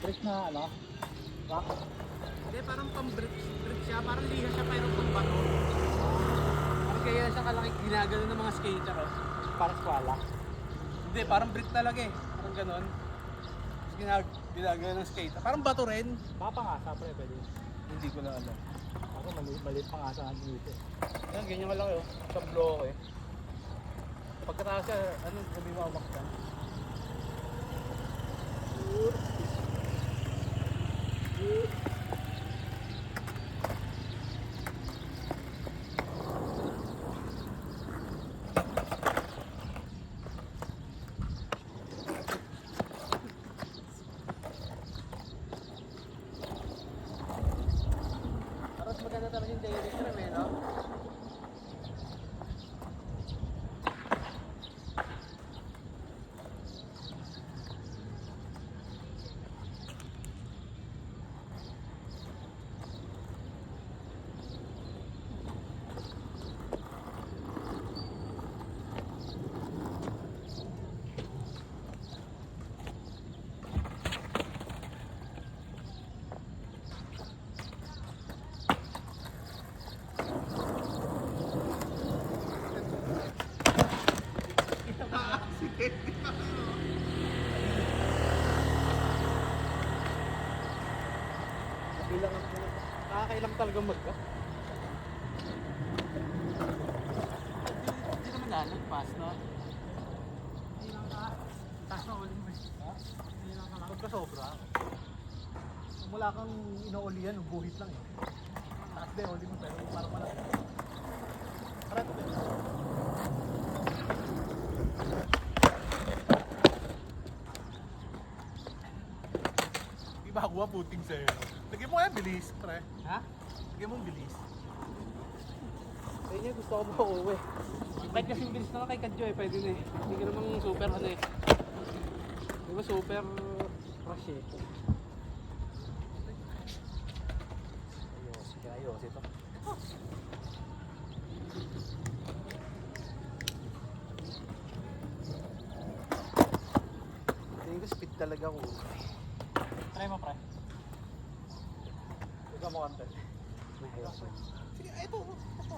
Brick na ano? Rock? Hindi, parang pang-brick siya. Parang liha siya pero pang bato. Parang kaya siya kalaki ginagano ng mga skater. Oh. Para squala. Hindi, parang brick talaga eh. Parang ganon. Ginagano ng skater. Parang bato rin. Baka pangasa pre, pwede. Hindi ko na alam. Ako maliit pangasa nga dito. Yan, ganyan malaki oh. Sa bloke eh. Pagkatapos siya, gabi mawak ka. Tapos maganda talaga yung daily trim eh, no? Kabilang ang nakakailang talaga magka. Hindi naman lalagpas, no? Hindi lang ka. Taas na uling mo eh. Hindi lang ka lang. Pagka sobra. Wala kang inuulian, guhit lang eh. Taas din, uli mo pero parang malaki. Karat din. Di ba ako puting sa'yo? Lagyan mo kaya bilis, pre. Ha? Lagyan mo bilis. Sa inyo gusto ko ba uwi? Kahit kasing bilis na kay Kadyo eh, pwede na eh. Hindi ka namang super ano eh. Di ba super rush eh. Ayos ito. Tingin ko speed talaga ako. Try mo pre. Ikaw mo konti. Ayos. Sige, ito. Ito.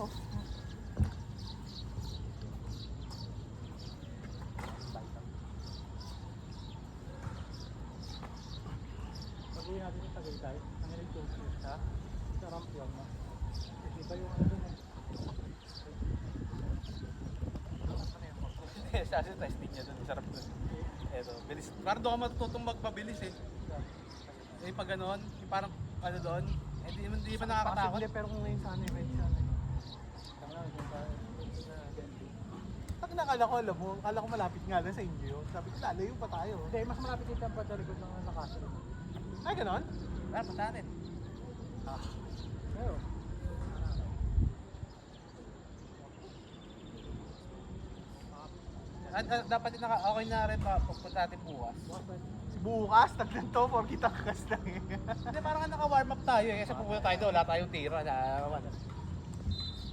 Pag-uwi natin yung Tagaytay, ang electric ha? Sa ramp yun no? Kasi iba yung ano dun eh. Sa testing niya dun, sarap dun. Eto, bilis. Parang doon ka matututong magpabilis eh. Eh pag gano'n, yung parang ano doon, eh di pa nakakatakot. Possible pero kung ngayon sana yung red sana eh. Tama na, kung pa na ganti. Pag nakala ko, alam mo, akala ko malapit nga lang sa inyo yun. Sabi ko, lalayo pa tayo. Hindi, mas malapit dito ang sa likod ng nakasunod. Ay, gano'n? Tara, punta natin. Pero, Dapat din okay na rin pupunta natin bukas. Bukas, taglan to, porkit ang kakas lang eh. Hindi, parang naka-warm up tayo eh. Kasi pupunta tayo doon, wala tayong tira na ano.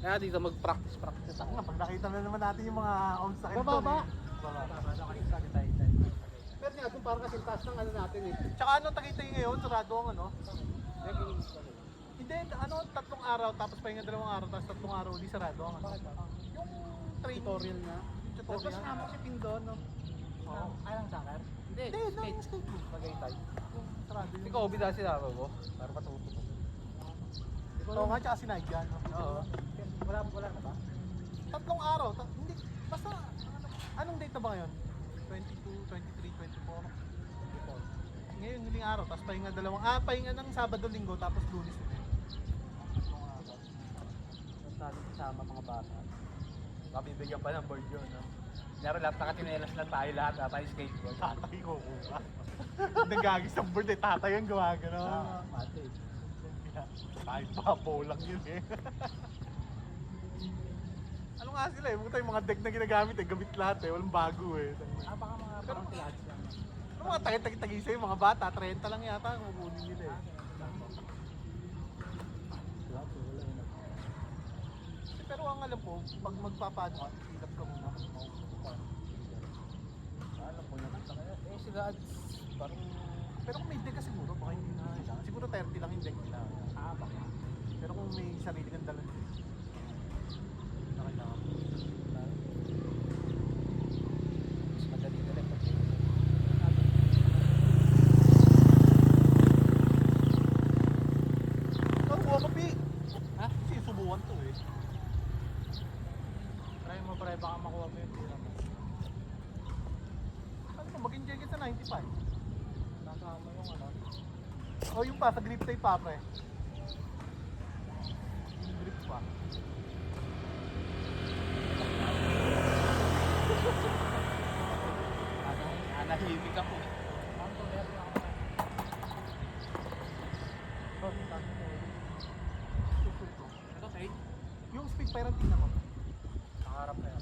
Kaya dito mag-practice Ang nga, pag nakita na naman natin yung mga obstacle Baba. doon, Pero nga, doon parang kasi taas ng ano natin eh. Tsaka ano, Tagaytay ngayon, sarado ang ano. Hindi, ano, 3 araw, tapos pahinga 2 araw, tapos 3 araw ulit sarado ang ano. Yung training. Tutorial na. Tutorial. Tapos nga mo si Pindon, no? oo. Ay, ang soccer? Hindi, Hindi, no, skate. skate group. Tagaytay. Yung sarado yung... Ikaw, bida sila mo. Para matuto ko. Oo nga, tsaka si Naija, no? Oo. Wala na ba? 3 araw, hindi, basta, anong date na ba ngayon? 22, 23, 24? Ngayon, huling araw, tapos pahinga pahinga ng Sabado, Linggo, tapos Lunes ulit. Tapos natin kasama mga bata. Mabibigyan pa ng board yun, no? Laro lahat nakatinelas lang tayo lahat, tayo skateboard. Tatay ko kuha. Nagagis ang board eh, tatay ang gawa gano'n. Mate. Kahit papo lang yun eh. Ano nga sila eh, buta yung mga deck na ginagamit eh, gamit lahat eh, walang bago eh. Baka mga parang pilates lang. Ano mga tagi-tagi sa'yo, mga bata, 30 lang yata ang kukunin nila eh. Pero ang alam ko, pag magpapaano ka, silap ka muna. Alam ko naman sa kaya. Eh sila, parang Pero kung may deck ka siguro, baka hindi na kailangan. Siguro 30 lang yung deck nila. Baka. Pero kung may sarili kang dalang deck, hindi na kailangan. Mas madali na rin pag Ikaw, buha ka, Pi! Ha? Kasi subukan to eh. Try mo pre, baka makuha mo yung tira mo. Ano mo, mag-enjoy ka sa 95. Kasama yung ano. O yung pa, sa grip tape pa, pre. Yung grip pa. Anahimik ako eh. Oh, tapos mo. Ito trade? Yung speed parang tingnan mo. Nakaharap na yan.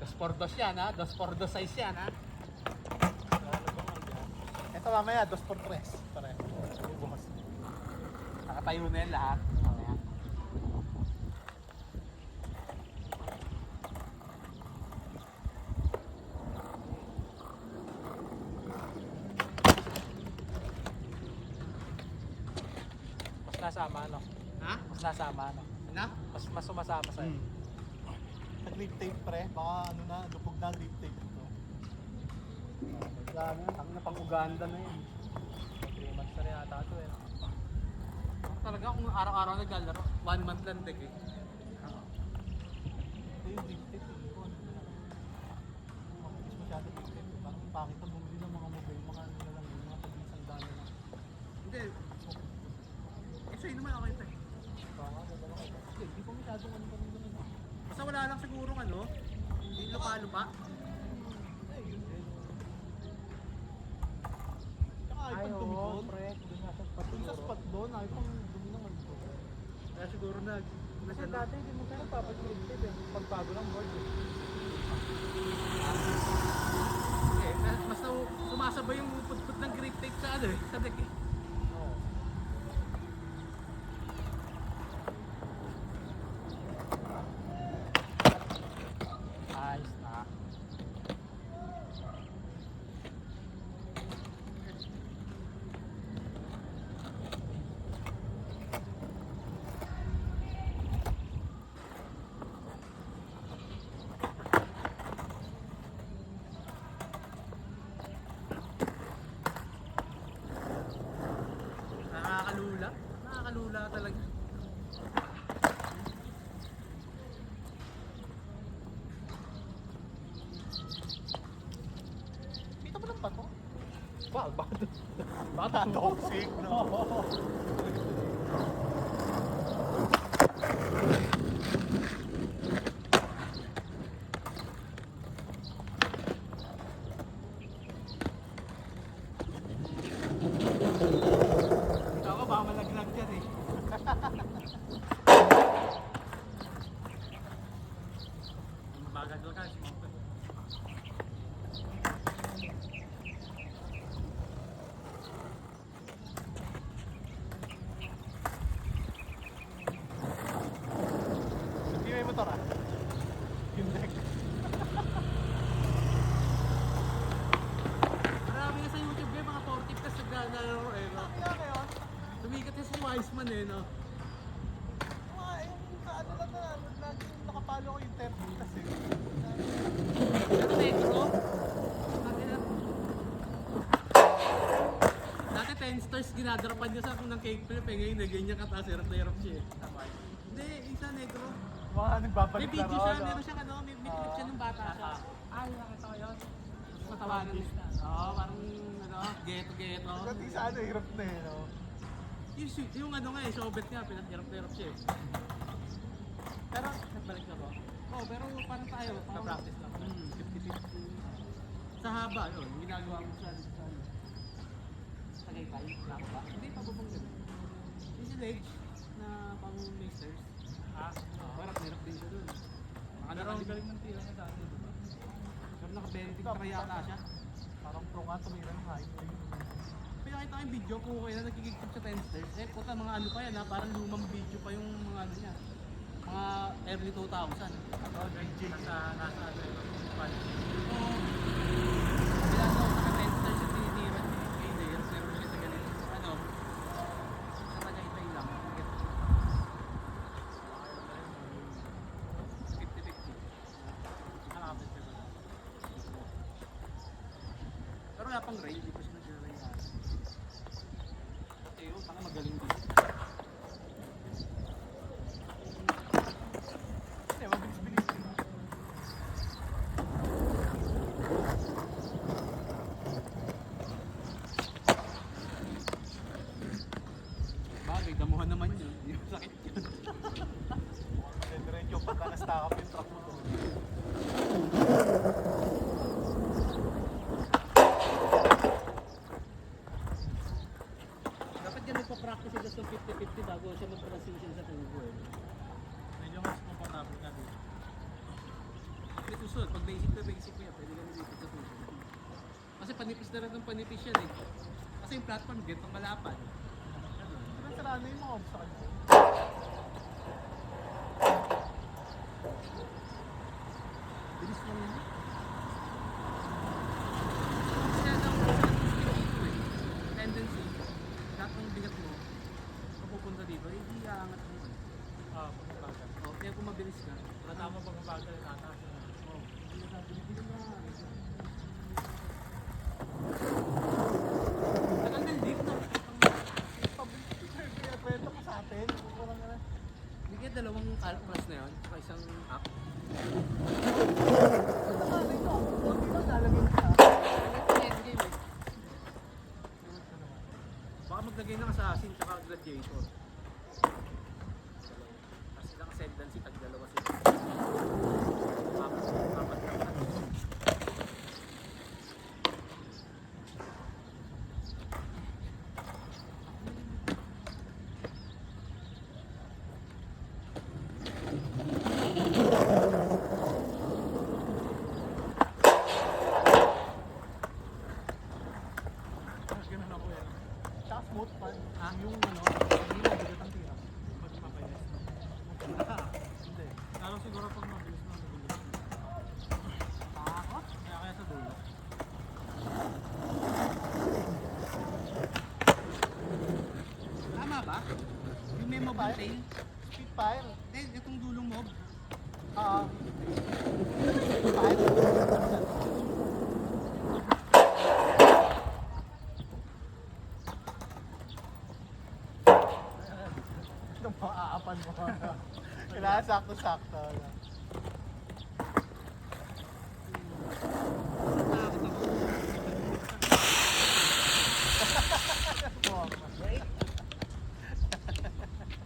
Dos por dos yan ha? Dos por dos size yan ha? Ito mamaya, 2 por 3. Pare. Bubukas. Nakatayo na yan lahat. Mamaya. Mas nasama ano? Ha? Mas nasama ano? Ano? Mas sumasama sa'yo. Sa grip tape, pre. Baka ano na, lupog na grip tape ito. Wala na yan. Ang napang Uganda na yan. 3 months na rin ata ito eh. Talaga kung araw-araw naglalaro, 1 month lang dek eh. Ito yung grip tape. Mabilis masyado grip tape. Parang bakit ang bumili ng mga mobile, mga ano na lang, yung mga pag-isang dami na. Hindi. Eh, sa'yo naman ako ito eh. Baka, dalawa ka. Sige, di ko masyadong ano pa rin doon. Basta wala lang sigurong ano, hindi lupa-lupa. Eh, yun din. Tsaka ay pang dumi doon. Doon nga sa spot Dun sa spot doon, ay pang dumi naman doon. Kaya siguro Kasi dati hindi mo kaya papagrip eh. Pagbago ng board eh. basta sumasabay yung putput ng grip tape sa ano eh, sa deck eh. Oo. Ayos na. Nakakalula talaga. Kita mo lang ba to? Bakit? Bata toxic, no? Ikaw ka baka malaglag dyan eh. Mabagal doon ka, smoke. Hindi may motor ah. Yung deck. Marami na sa YouTube eh, mga 40 plus naglalaro eh. No? Kaya kayo, Tumikat na si Wiseman eh, no? yung ano lang na, lagi nakapalo ko yung 30 kasi. Pero negro, dati 10 stars ginadarapan niya sa akong ng cake flip eh. Ngayon ganyan kataas, hirap na hirap siya eh. Hindi, isa negro. Mga May nagbabalik video laro, siya, no? meron siyang ano, may clip siya nung bata siya. Yung nakita ko yun. Matawanan eh. Oo, parang ano ano, geto-geto. Pati sa ano, hirap na eh, no? Yung ano nga eh, showbet nga, pinaghirap-hirap siya eh. Pero, nagbalik na ba? Oo, pero parang tayo, Na-practice lang. 50-50. Sa haba yun, ginagawa mo sa ano. Tagaytay, tama ba? Hindi pa bubong yun. Yung si Ledge, na pang masters. Parang hirap din siya dun. Pero ang galing ng tira na dati, di ba? Pero naka-benefit pa yata siya. Parang pro nga tumira ng height. Kaya nakita ko yung video kung kaya na nagkikigtip sa 10 stairs. Eh, puta mga ano pa yan ha, parang lumang video pa yung mga ano niya. Mga early 2000. Oh, nasa ano yun. Oo. Kailan daw sa 10 stairs yung tinitira ni Kader, pero siya sa ganito. Ano? Sa Tagaytay lang. 50-50. Nakakapit ka ba? Pero wala pang rain, di pa siya nag-rain ha. Eh, tanga magaling din. Hindi, mabilis-bilis. Bagay, damuhan naman yun. Hindi mo sakit yun. Diretso pagka na-stack up yung truck mo doon. Dapat yan nagpa-practice sila sa 50-50 bago siya mag-transition sa tubo eh. Medyo mas comfortable ka dito. Hindi susunod, pag basic na basic mo yan, pwede ka nalipit sa tubo. Kasi panipis na rin ng panipis yan eh. Kasi yung platform, ganito malapad. Ganun. Pero sarado yung mga obstacle mo. Bilis lang yun. Kasi ano, dito eh. Tendency, lahat ng bigat mo, mapupunta dito, hindi aangat mo eh. Pagbabagal. O, kaya kung mabilis ka, Tama pagbabagal, tataas na. oh, hindi na hindi na tagal ng lift no? Kaya kwento ko sa atin. Parang ano. Hindi kaya dalawang class na yun, saka isang app. Nakalay ko. Hindi ba nalagay ko sa Endgame eh. Baka maglagay ng assassin tsaka gladiator. Kasi lang ascendancy, tag-dalawa sila. Apat na class. Ganun ako yan. Tsaka smooth pan. Yung ano, hindi na bigat ang tira. Pag mapayas. Hindi. Lalo siguro pag mabilis na mabilis. Takot? Kaya sa dulo. Tama ba? Yung may mob Fire? tail? Speed fire. Eh, itong dulong mob. Speed fire. Itong maaapan mo. Kailangan sakto-sakto. Takot ako. Break.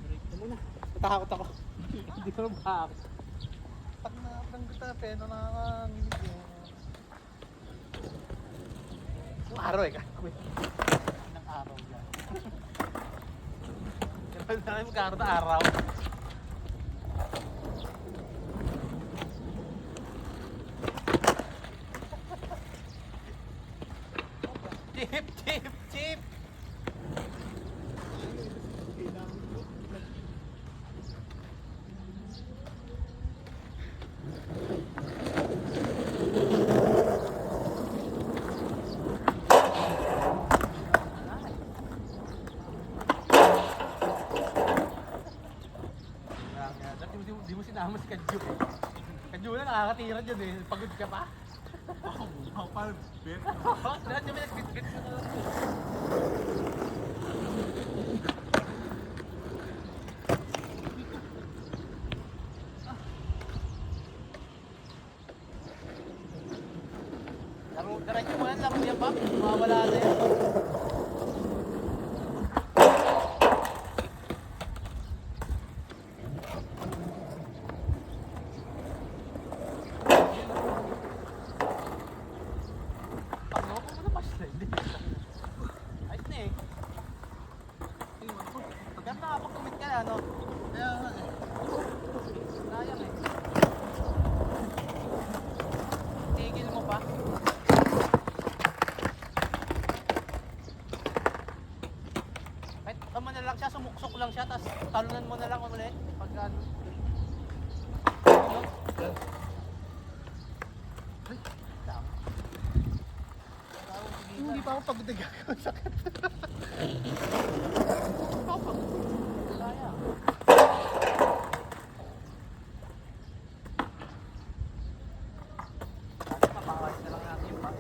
Break na muna. Natakot ako. Hindi ko mabahak. Pag natanggit na peno, nakakangilid yun. Yung araw eh, kakwit. Ng araw yan. Kapag na yung karta araw. Chip, chip, chip! Di mo sinama si Kadyo eh. Kadyo na nakakatira dyan eh. Pagod ka pa. Kapal, bet. Lahat yung nagbitbit ka na. Diretso mo lang lang yan, Bob. Mawala na yan. Ano ko na pa siya? Hindi. Ayos na eh. Pagka nakapag-commit ka na, ano? Kaya nga eh. Sayang eh. Tigil mo pa. Kahit ano na lang siya, sumuksok lang siya, tapos talunan mo na lang ulit. Pagka ano. Ano? Ay, tama. Hindi pa ako pagod na gagawin. Sakit. Sayang. Sana mabawas na lang natin yung pa.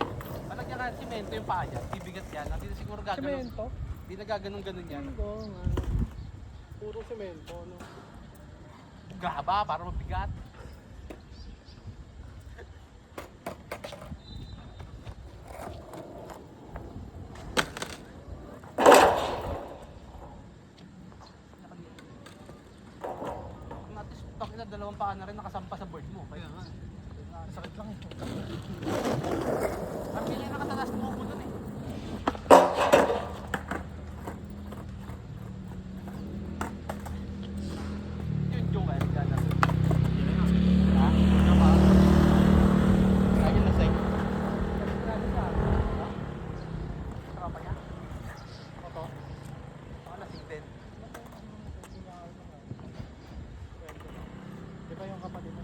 Palagyan ka ng simento yung paa niya, bibigat yan. Hindi na siguro gaganon. Semento? Hindi na gaganon-ganon yan. Oo nga. Puro semento, no? Gaba para mabigat. At least, takit na dalawang paa na rin nakasampa sa board mo. Kaya nga. Sakit lang eh. Ang pili nakatalas mo ko dun eh. Yung Joel, gana. Ha? Ano ba? Lagi na sa'yo. Tropa niya? Oto? Baka lasing din. Di ba yung kapatid mo?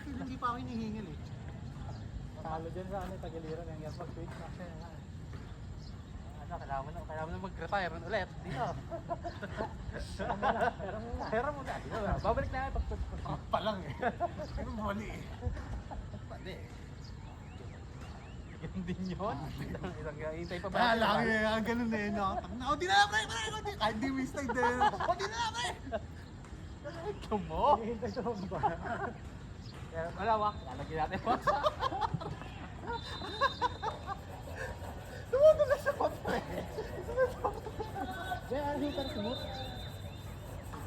Hindi pa ako hinihingil eh. Talo dyan sa ano, tagiliran yung airport switch. Ano, kailangan mo na mag-retire ulit. Dito. Pera mo na. Babalik na nga pag Pa lang eh. Pero mali eh. Pwede. Ganun din yun. Isang hintay pa ba? Kaya lang eh, ganun eh. No? O, di na lang, pre! Kahit di mistake din. O, di na lang, pre! Ito mo. hinihintay sa ba? Kaya malawak. Lalagyan natin po. Tumutuloy sa pot, pre! Kaya ano yung smooth?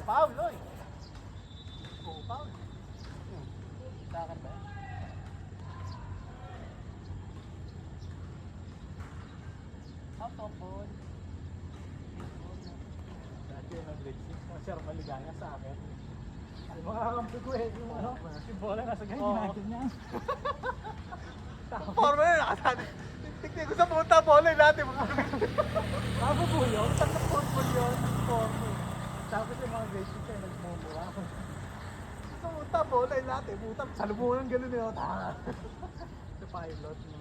Paul, oy. Oo, Paul. Takar ba? Out of ball. Dati yung grade 6, mga sir maligaya sa akin. Yung mga kakampi ko eh, yung bola nasa ganyan, Oo. ginagin niya. Forma na nakasabi. Tignan ko sa punta, bola natin. Bago po yun, tatlong football yun, forma. Tapos yung mga grade 6 ay nagmumura. Sa punta, bola natin. Puta, salubungan ganun eh. Tanga. Sa pilot, no?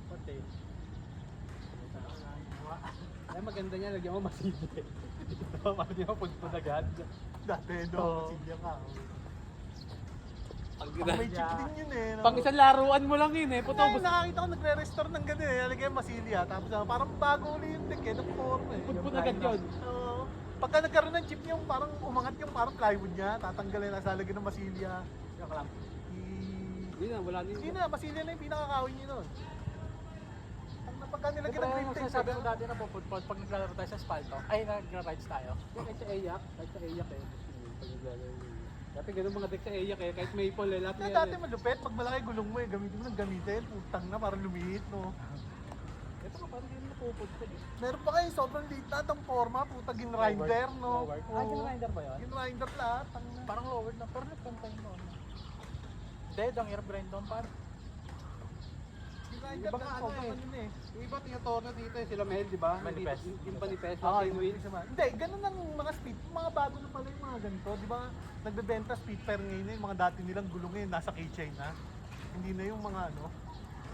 Pati. Ay, maganda niya. Lagyan mo masilip. Ito, para di mo pagpun agad. Dati, Oo. no? Silya ka. Pag May chip din yun eh. no? Pang isang laruan mo lang yun eh. Puto, Ay, nakakita ko nagre-restore ng ganun eh. Nalagay yung masilya. Tapos parang bago uli yung tick eh. Naporma eh. putpun agad yun. Oo. Pagka nagkaroon ng chip yung parang umangat yung parang plywood niya. Tatanggalin na sa lagyan ng masilya. Yung kalam. Hindi na, wala na Hindi yun. na, masilya na yung pinakakawin niyo nun. Pagka nilagyan ng grip tape. Sabi ko dati na po football, pag naglalaro tayo sa asfalto, ay nagra-rides tayo. Kahit sa Ayak eh. Pag naglalaro yun. Dati ganun mga deck sa Ayak eh, kahit maple eh, lahat na yan Dati eh. malupit, pag malaki gulong mo eh, gamitin mo ng gamitin. Putang na, parang lumihit no. Ito ka parang ganun napuputol eh. Meron pa kayo, sobrang liit lahat ang forma, putang ginrinder no. Lowered. Oo. Ginrinder ba yun? Ginrinder lahat. Ang Parang lowered na, pero nagkantay mo. Dead ang air grind doon par. ginrinder Iba na nga ano ano eh. eh. Yung iba tinatorno dito eh, sila Mel, di ba? Manifest. Yung manifest, Ah, yung wheel. Hindi, ganun ang mga speed. Mga bago na pala yung mga ganito. Di ba nagbebenta speed pair ngayon eh. Mga dati nilang gulong eh, nasa keychain na. Hindi na yung mga ano.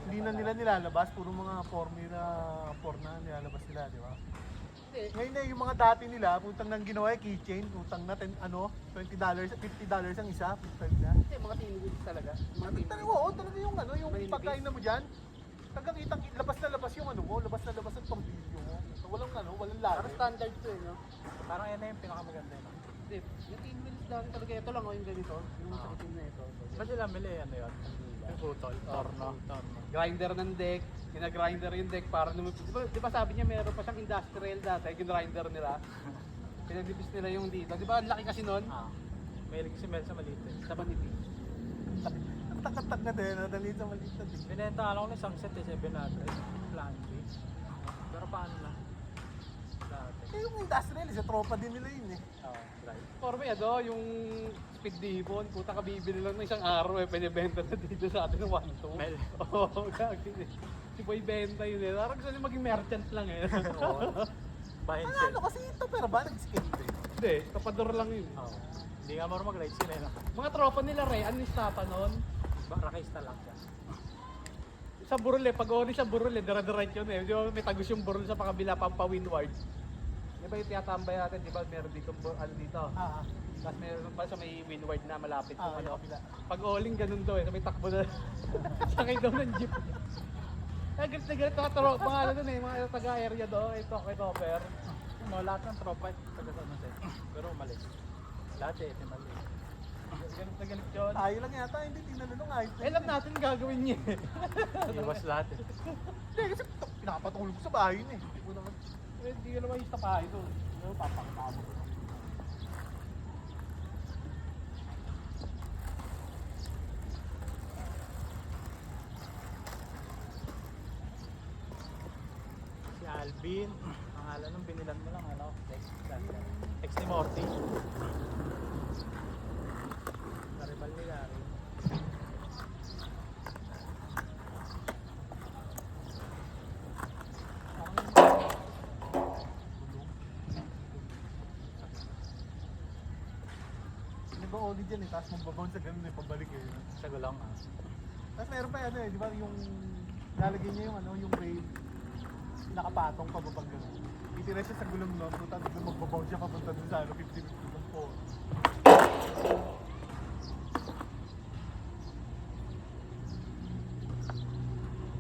Hindi na nila nilalabas, puro mga Formula 4 na nilalabas nila, di ba? Hindi. Ngayon na yung mga dati nila, putang nang ginawa yung keychain, putang na $20, $50 ang isa, putang na. Hindi, mga teen wheels talaga. Mga teen Talaga, wheels. oo, talaga yung yung Maninipis. pagkain na mo dyan. Tagang kitang labas na labas yung ano mo, labas na labas ang tornilyo mo. Walang walang Parang lalim. standard to eh, no? Parang yan na yung pinakamaganda yun. Hindi, yung teen wheels lang talaga. Ito lang, yung ganito. Yung sa itim na ito. Ba't sila mili ano yun? Yung putol, torno. Grinder ng deck, ginagrinder yung deck para lumipis. Di ba sabi niya meron pa siyang industrial dati, ginrinder nila. Pinagdipis nila yung dito. Di ba ang laki kasi nun? Mahilig si Mel sa maliit eh. Sa panipis. Takatag na din, nadali sa maliit na din. Binenta alam ko na isang set eh, 700. Plan B. Pero paano na? Dati. Eh, yung industrial, sa tropa din nila yun eh. Oo, right. Forme yung speed dipon, puta ka bibili lang ng isang araw eh, pinibenta na dito sa atin ng 1-2. Mel. Oo, gagi. Si Boy benta yun eh. Parang gusto niya maging merchant lang eh. Oo. Buy and Ang sell. ano kasi ito, pero ba nag-skate eh? Hindi, kapador lang yun. Oo. Hindi nga marunong mag-ride sila eh. No? Mga tropa nila Ray, anistapa noon. Rakista lang siya. Sa burol eh, pag ori sa burol eh, dira-diretso yun eh. Di ba may tagos yung burol sa pakabila, pampawindward. Di ba yung tiyatambay natin, di ba meron dito, ano dito. Tapos meron pa sa may windward na malapit yung ano. Pag oling ganun daw eh, sa may takbo na. Sakay daw ng jeep. Galit na galit mga tropa, mga ano dun eh, mga taga-area doon, ito, kay Topper. Mga lahat ng tropa taga sa natin. Pero umalis. Lahat eh, tinali. Galit na galit yun. Tayo lang yata, hindi tinanong ayos. Alam natin gagawin niya eh. Iwas lahat eh. Hindi, kasi pinapatulog ko sa bahay yun eh. Hindi ko naman. Hindi ka naman yung tapahay doon. Pero papakita mo ko. Si Alvin, pangalan nung binilan mo lang, ano? Ex ni Morty. Karibal ni Gary. Hindi ba oli dyan eh, tapos magbabounce sa ganun eh, pabalik eh. Sa gulong ah. Tapos meron pa ano eh, di ba yung lalagyan niya yung ano, yung rail, nakapatong pababang ganun. Itira siya sa gulong nun, puta doon magbabounce siya papunta dun sa ano, 50-50 ng po.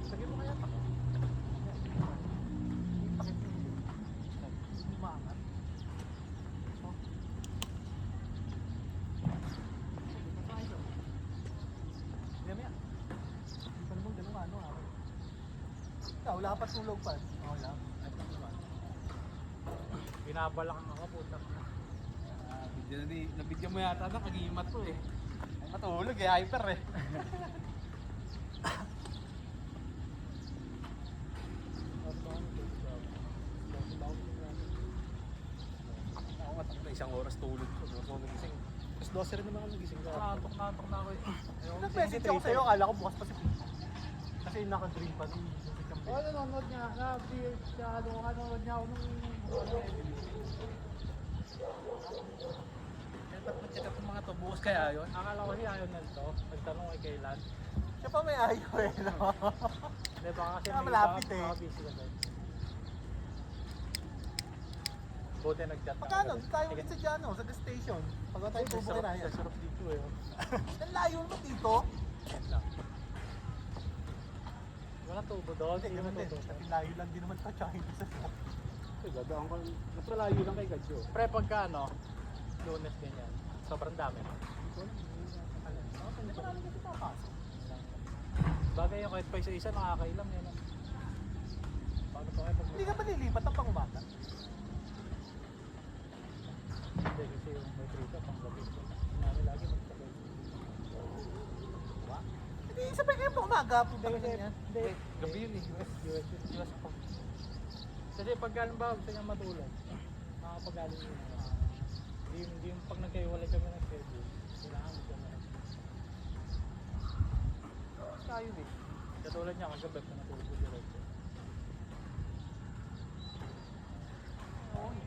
Sagay mo kaya takot. Yung takip mo yun. Umaangat. Oh. Yan yan. Hindi pa naman ganun ano ako. Ikaw, wala ka pa tulog pa. Oo, wala. Ay, pa naman. Binabalak ako, puta. Nabigyan mo yata ng kagimat to eh. Ay matulog eh, hyper eh. Ako matak na isang oras tulog ko. Hindi ako nagising. Tapos 12 rin naman ako nagising ka. Katok na ako eh. Nag-message ako sa'yo, akala ko bukas pa si Pete. Kasi naka-green pa rin. Oo, nanonood niya. Nanonood niya ako nung Check up ng mga to, bukas kaya yun? Akala ko siya ayaw nito. Nagtanong kay kailan. Siya pa may ayaw eh, no? Hindi, baka kasi Ah, malapit eh. baka busy kasi. Buti nag-chat na Pagkano, agad. tayo Sige. ulit sa dyan, no? Sa gas station. Pag tayo tubo Sarap- kinaya. sarap dito eh. Ang layo mo dito. Yan lang. Wala tubo doon. Hindi, ganun din. tubo. Kasi layo lang din naman ito, tsaka hindi sa shop. Dadaan ko. Napalayo lang kay Gadyo. Pre, pagka ano, Lunes ganyan. Sobrang dami. Hindi pa namin kasi papasok. Bagay yung kahit pa isa-isa nakakailam yan. ah. Paano pa kayo pag... Hindi ka ba nilipat ang pang-umaga? Hindi kasi yung may trito pang gabi ko. Namin lagi magtagal. Hindi, sabay kayo pang-umaga. Punta ka Hindi, ganyan. hindi. Gabi yun eh. US pa. Kasi pag galing ba, gusto niya matulog. Makakapagaling yun. Hindi yung pag nagkaiwalay kami ng schedule. Kailangan mo kami. Tayo eh. Katulad niya, kagabi na natulog ko diretso. Oo eh.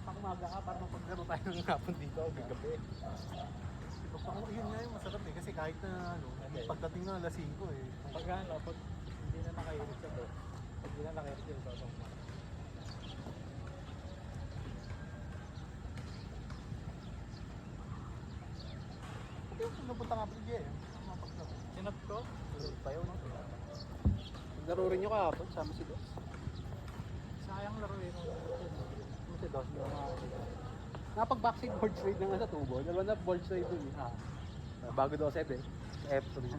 Pang-umaga ka para mapaglaro tayo ng hapon dito. Gabi. Yun nga yung masarap eh. Kasi kahit na ano, Okay. pagdating na alas 5 eh. Pag ano, pag nakahirit sa to. Pag di na nakahirit yung sosong mo. Hindi yung pinupunta nga pala dyan. Sinap ko? Payo no? Laro rin nyo kahapon, sama si Dos. Sayang laro eh. Sama si Dos, yung mga... Nakapag-backside board straight na nga sa tubo. Dalawa na board straight dun eh. Bago daw set eh. F3.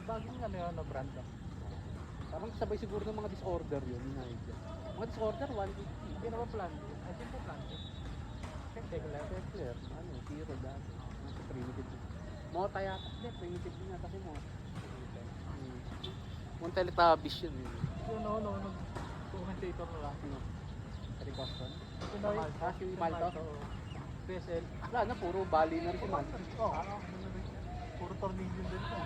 Bagong ano yun, no, brand no? Parang sabay siguro ng mga disorder yun. Mga disorder, 180. Hindi na ba plan? I think po plan. Regular. Kessler, ano, Tiro dati. Ano, primitive. Mota yata. Hindi, primitive din yata si Mota. Yung Teletubbies yun eh. Yun no, nag-commentator na lang. Ano? Eric Coston? Pinoy. Si Malto? PSL. Wala na, puro bali na rin si Malto. Oo. Puro tornilyo din ito.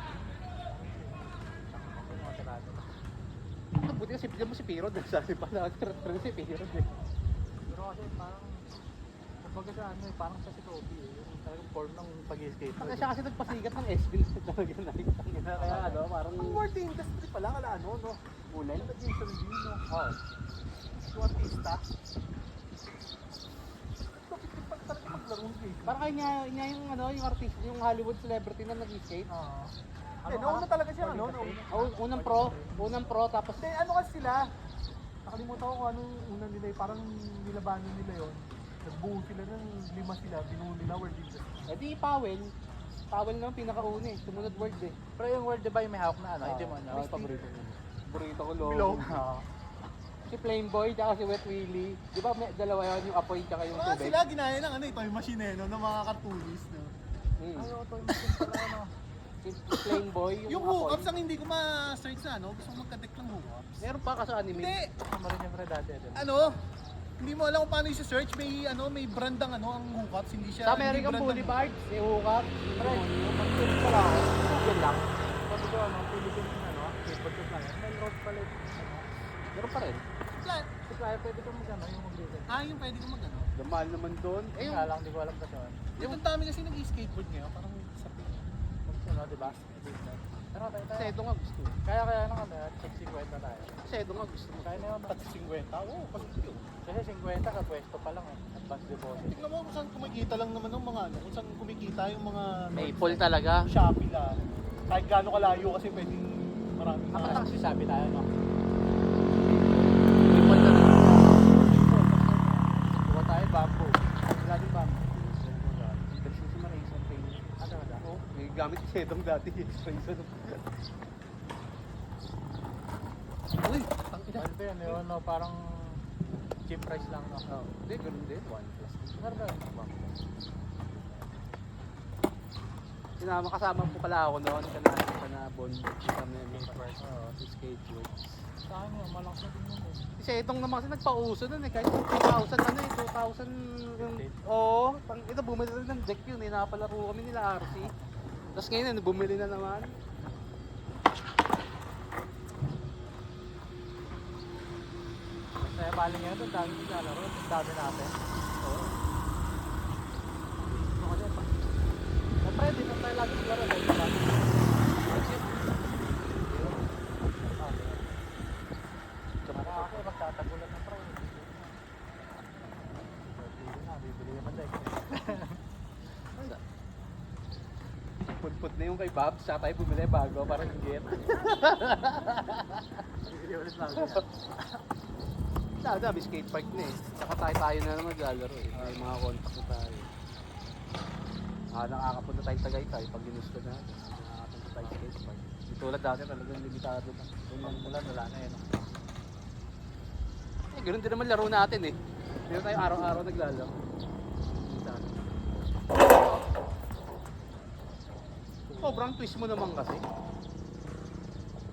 Mga sarado. Buti kasi bigyan mo si Piro dahil sabi pa nakakaroon si Piro eh. Pero kasi parang, kumbaga sa ano eh, parang sa si Kobe eh. Yung talagang form ng pag-skate. Kasi siya kasi nagpasikat ng SB talaga nakita. Kaya ano, parang... Ang word industry pala, ala ano, no? Ulay? Jason Lee, no? Oo. Yung artista. Bakit yung pag talaga maglaro ng game? Parang kanya yung ano, yung artist, yung Hollywood celebrity na nag-skate. Oo. Hindi, nauna talaga siya, ano? Unang pro, tapos Hindi, ano kasi sila? Nakalimutan ko kung anong unang nila, parang nilabanan nila yon. Nagbuo sila ng 5 sila, binuo nila world industry. di Powell. Powell naman pinakauna eh, sumunod word eh. Pero yung word diba yung may hawak na ano, hindi mo ano? Ah, paborito ko. Paborito ko Below. Si Flameboy, tsaka si Wet Willie. Di ba may dalawa yun, yung apoy tsaka yung Ah, tubig? sila ginaya ng ano, ito yung machine eh, no? Ng mga cartoonist, no? Ay, ito yung machine pala ano. Si Flameboy, Yung apoy. hookups ang hindi ko ma-search na, ano? Gusto ko magka-deck ng hookups. Meron pa ka sa anime? Hindi! Kasama rin yung pre dati. Ano? Hindi mo alam kung paano i-search, may ano, may brand ang ano, ang hookups, hindi siya... Sa American hindi brand Boulevard, may hukap. Pre, mag-search pala ako. Google lang. Sabi ko ano, Philippine ano, skateboard ko lang. May road pala yung ano. Meron pa rin. Ano? Supplier, pwede kang mag-ano, yung mag-research. Ah, yung pwede ko mag-ano. Mahal naman doon. Eh, Yung yung... nga lang, di ko alam kasi ano. Yung ang dami kasi nag-skateboard ngayon, parang sa Ano, di ba? Pero tayo tayo. Sedo nga gusto. Kaya nang ano, check 50 tayo. Sedo nga gusto. Kaya na yun, pati 50. Oo, kasi yun. kasi 50 ka pwesto pa lang eh. Advance deposit. Tingnan mo kung saan kumikita lang naman ng mga ano, kung saan kumikita yung mga... Maple talaga. Shopee lang. Kahit gaano kalayo kasi pwedeng maraming Dapat lang kasi sabi tayo, no? Maple talaga. Kuha tayo, bamboo. Wala din bamboo. Interesting si Marisa. Ano na? Oh, may gamit si Sedong dati. Expression. Uy, tangina. Ano ba yun, yun, no? Parang cheap price lang, no? Oh, hindi, ganun din. 1+. Ano ba yun? Bamboo. Kasama po pala ako noon sa na bond kami ng skateboard. Sa akin yun, malakas na din yun eh. Kasi itong naman kasi nagpauso nun eh, kahit 2000 ano eh, 2000 yung, oo, ito bumili rin ng deck yun eh, napalaro kami nila RC. Tapos ngayon ano, bumili na naman. Kaya bali ngayon, ang dami naglalaro, ang dami natin. Oo. Ano ka dyan? Siyempre, di na tayo lagi maglaro, dahil diba? Para ako, magtatagulan ng pre. Bibili na, bibili naman dahil. Put na yung kay Babs, siya tayo bumili bago para higit. Bibili ulit lang. Dami skate park na eh. Tsaka tayo na naman maglalaro eh. May mga contact na tayo. Nakakapunta tayong Tagaytay pag ginusto na. Nakakapunta tayong skate park. Di tulad dati talagang limitado na. Yung ulan, wala na yun. Eh, ganoon din naman laro natin eh. Hindi na tayo araw-araw naglalaro. Limitado. Sobrang twist mo naman kasi.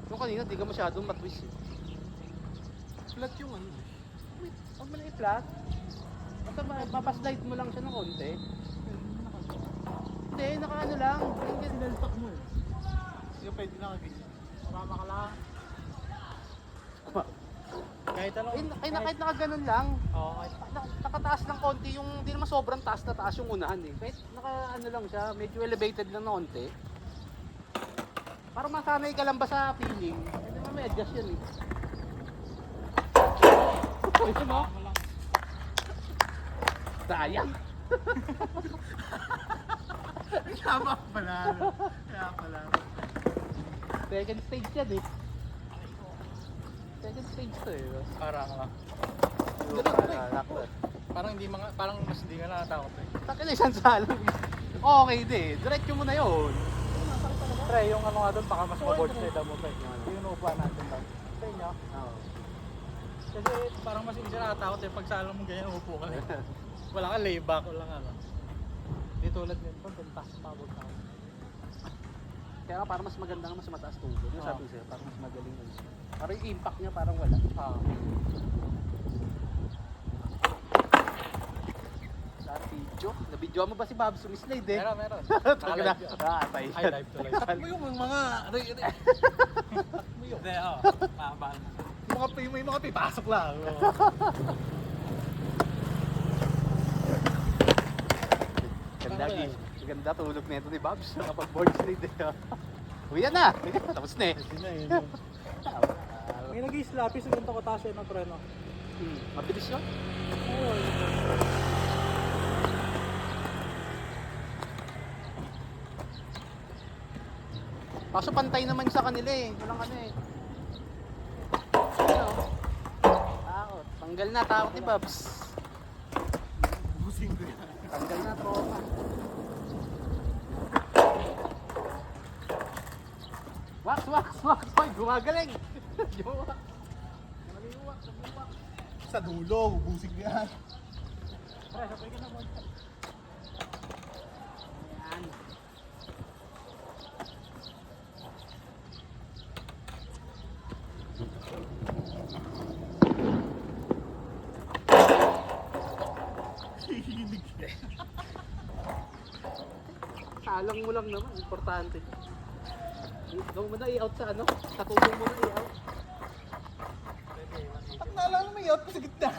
Yung kanina, di ka masyadong matwist eh. Flat yung ano. Wait, huwag mo na i-flat. Basta mapaslide mo lang siya ng konti. Hindi, nakaano lang. Sinalpak mo eh. Hindi pwede nakaganyan. Sumama ka lang. Kahit ano. Kahit nakaganon lang. Oo, kahit Nakataas ng konti yung, hindi naman sobrang taas na taas yung unahan eh. Kahit naka ano lang siya, medyo elevated lang na konti. Para masanay ka lang ba sa feeling? Hindi naman may adjust yan eh. Ito mo? Mo lang. Sayang. Tama pala. Kaya pala. Second stage yan eh. Second stage to eh. Parang parang hindi parang mas hindi ka natatakot eh. Takin na isang salang. Okay din. Diretso mo na yun. Pre, yung ano nga doon, baka mas maboard side mo pre. Yung inuupuan natin doon. Sa inyo? Oo. Kasi parang mas hindi ka natatakot eh. Pag salang mo ganyan, upo ka eh. Wala ka layback, wala ka ano. Di tulad nito, doon taas pabot na ako. Kaya nga parang mas maganda nga mas mataas tubo. Yung Oo. sabi ko sa'yo, parang mas magaling yun. Parang yung impact niya parang wala. Ah. Sa video. Na-video mo ba si Bob sumislide eh? Meron. Taga na. Patay. Ay, live to live. Cut mo yung mga, Cut mo yun. Hindi, oo. Maabaan mo. may mga pipasok lang. Ganda, ganda tulog nito ni Babs kapag board slide eh. Uy, yan na! Tapos na eh. Hindi na yun. May nag-i-slappy sa ganito kataas yan ng preno. Mabilis yun. Kaso pantay naman sa kanila eh. Walang ano eh. Ano? Takot. Tanggal na takot ni Babs. Busing ko yan. Tanggal na tropa. Wax! Hoy, gumagaling! Jowa! Naliwak. Sa dulo, busing ko yan. Pre, sabay ka na mo. Yan. Hihilig. Salang mo lang naman, importante. Gawin mo na i-out sa ano, sa tubo mo na i-out. Pag naalala mo yun, sa gitna.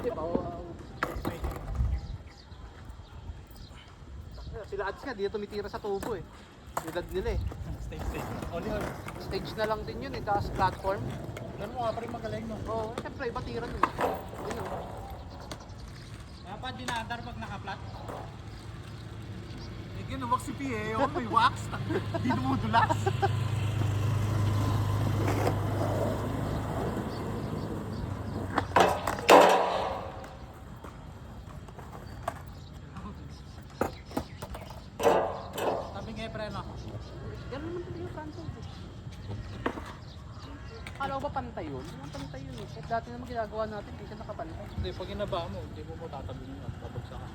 Di ba? Sila ads nga, di na tumitira sa tubo eh. Edad nila eh. Stage. Only on. Stage na lang din yun eh, tapos platform. Ganun mo nga pa rin magaling no. Oo, siyempre iba tira dun. Yun o. Dapat dinadar pag naka-flat. Eh, ginuwak si Pie, oh, may wax. Di dumudulas. Sabi nga preno. Ganun naman talaga yung franchise eh. Akala ko ba pantay yun? Hindi naman pantay yun eh. Kahit dati naman ginagawa natin, hindi siya nakapantay. Hindi, pag inaba mo, hindi mo tatabi mo at babagsak ka.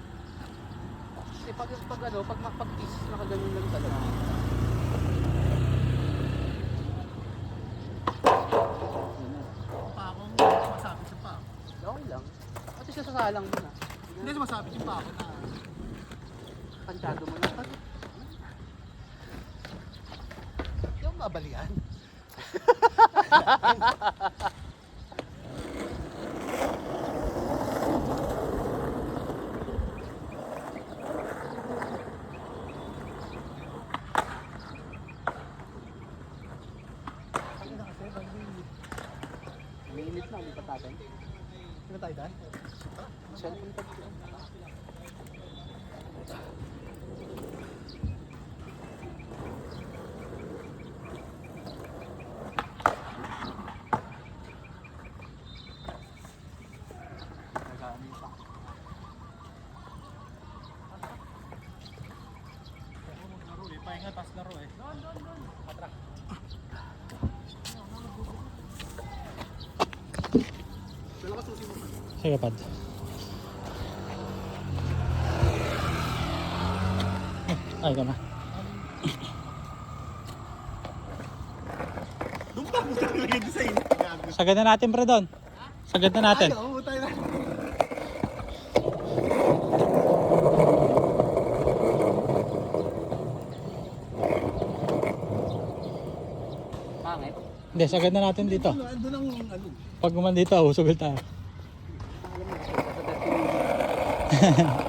Kasi pag kiss, nakaganon lang talaga. Pa akong masabi siya pa. Okay lang. At siya sasalang mo na. Hindi sumasabi siya pa ako na. Pansyado mo na. Yung mabalian. Minute na, umipat natin. Sino tayo dahil? Cellphone tag ko. Nag-aaming pa. Laro eh, pahinga tas laro eh. Doon. Atra. Dala ka susi mo. Sige, pad. Ay, ka na. Doon pa, buta nilagay doon sa inyo. Sagad na natin, pre, doon. Sagad na natin. Ay, oo, tayo na. Pangit. Hindi, sagad na natin dito. Ando ang ano. Pag guman dito, usugol tayo. Alam mo, sa 30 minutes.